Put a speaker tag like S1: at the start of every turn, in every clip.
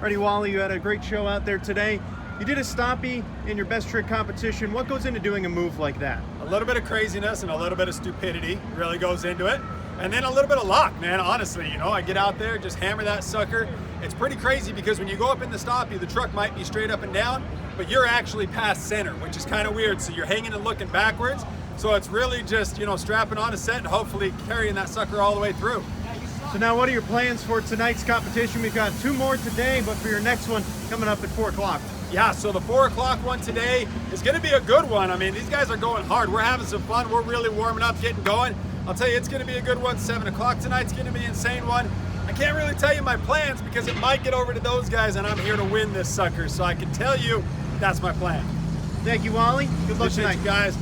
S1: Alrighty, Wally, you had a great show out there today. You did a stoppie in your best trick competition. What goes into doing a move like that?
S2: A little bit of craziness and a little bit of stupidity really goes into it. And then a little bit of luck, man, honestly. You know, I get out there, just hammer that sucker. It's pretty crazy because when you go up in the stoppie, the truck might be straight up and down, but you're actually past center, which is kind of weird. So you're hanging and looking backwards. So it's really just, you know, strapping on a set and hopefully carrying that sucker all the way through.
S1: So now what are your plans for tonight's competition? We've got 2 more today, but for your next one coming up at 4 o'clock.
S2: Yeah, so the 4 o'clock one today is going to be a good one. I mean, these guys are going hard. We're having some fun. We're really warming up, getting going. I'll tell you, it's going to be a good one. 7 o'clock tonight's going to be an insane one. I can't really tell you my plans because it might get over to those guys, and I'm here to win this sucker. So I can tell you that's my plan.
S1: Thank you, Wally. Good luck tonight,
S2: guys.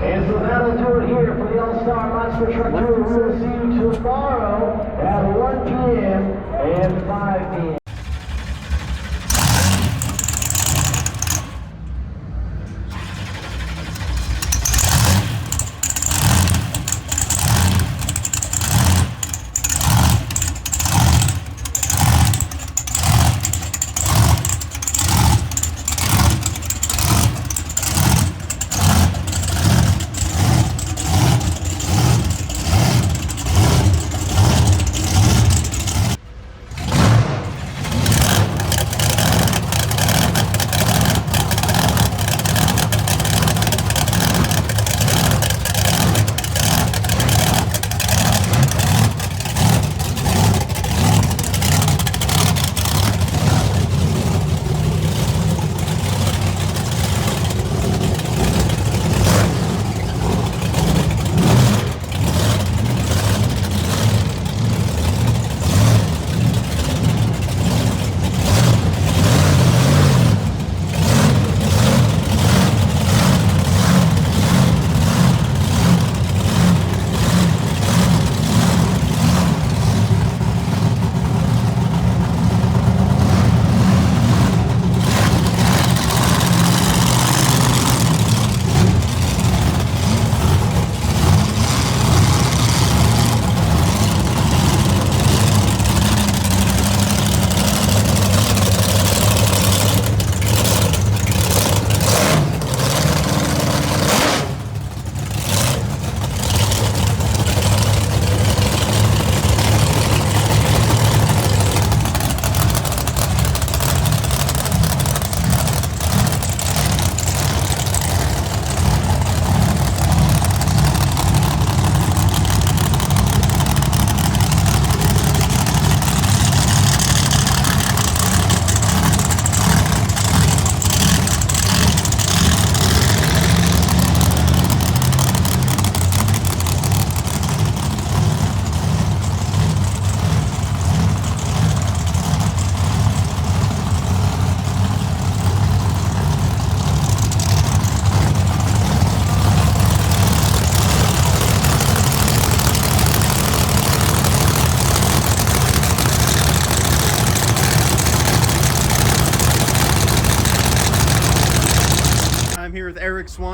S3: And so that'll do it here for the All-Star Monster Truck Tour. We'll see you tomorrow at 1 p.m. and 5 p.m.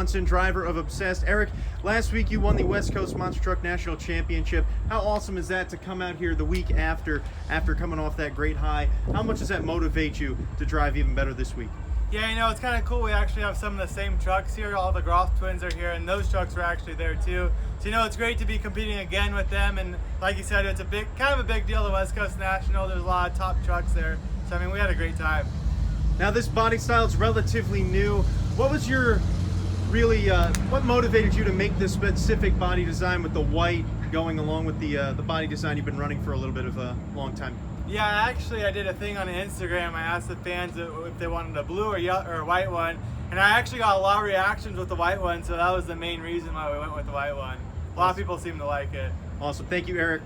S1: Swanson, driver of Obsessed. Eric, last week you won the West Coast Monster Truck National Championship. How awesome is that to come out here the week after coming off that great high? How much does that motivate you to drive even better this week?
S4: Yeah, you know, it's kind of cool. We actually have some of the same trucks here. All the Groff twins are here, and those trucks were actually there too. So, you know, it's great to be competing again with them. And like you said, it's kind of a big deal, the West Coast National. There's a lot of top trucks there. So, I mean, we had a great time.
S1: Now, this body style is relatively new. What was your what motivated you to make this specific body design with the white going along with the body design you've been running for a little bit of a long time?
S4: Yeah, actually, I did a thing on Instagram. I asked the fans if they wanted a blue or a white one, and I actually got a lot of reactions with the white one, so that was the main reason why we went with the white one. A lot of people seem to like it.
S1: Awesome. Thank you, Eric.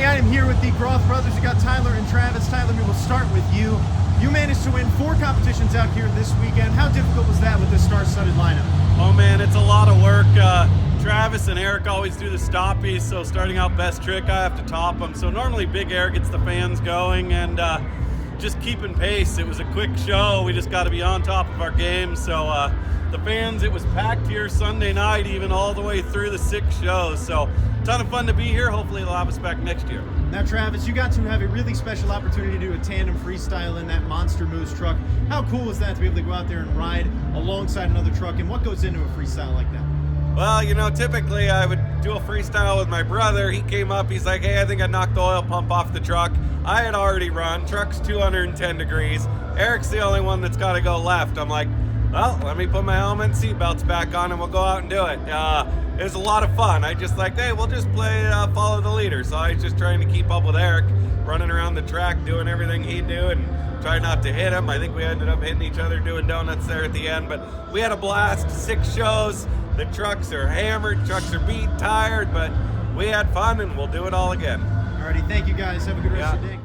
S1: I am here with the Groff brothers. We got Tyler and Travis. Tyler, we will start with you. You managed to win 4 competitions out here this weekend. How difficult was that with this star-studded lineup?
S5: Oh man, it's a lot of work. Travis and Eric always do the stoppies, so starting out best trick, I have to top them. So normally Big Air gets the fans going and just keeping pace. It was a quick show. We just got to be on top of our game. So the fans, it was packed here Sunday night, even all the way through the 6 shows. So ton of fun to be here. Hopefully they'll have us back next year.
S1: Now, Travis, you got to have a really special opportunity to do a tandem freestyle in that Monster Moose truck. How cool is that to be able to go out there and ride alongside another truck, and what goes into a freestyle like that?
S5: Well, you know, typically I would do a freestyle with my brother. He came up, he's like, hey, I think I knocked the oil pump off the truck. I had already run, truck's 210 degrees. Eric's the only one that's got to go left. I'm like, well, let me put my helmet and seatbelts back on and we'll go out and do it. It was a lot of fun. I just like, hey, we'll just play follow the leader. So I was just trying to keep up with Eric, running around the track, doing everything he'd do and try not to hit him. I think we ended up hitting each other doing donuts there at the end, but we had a blast. 6 shows. The trucks are hammered, trucks are beat, tired, but we had fun and we'll do it all again.
S1: Alrighty, thank you guys. Have a good rest of your day.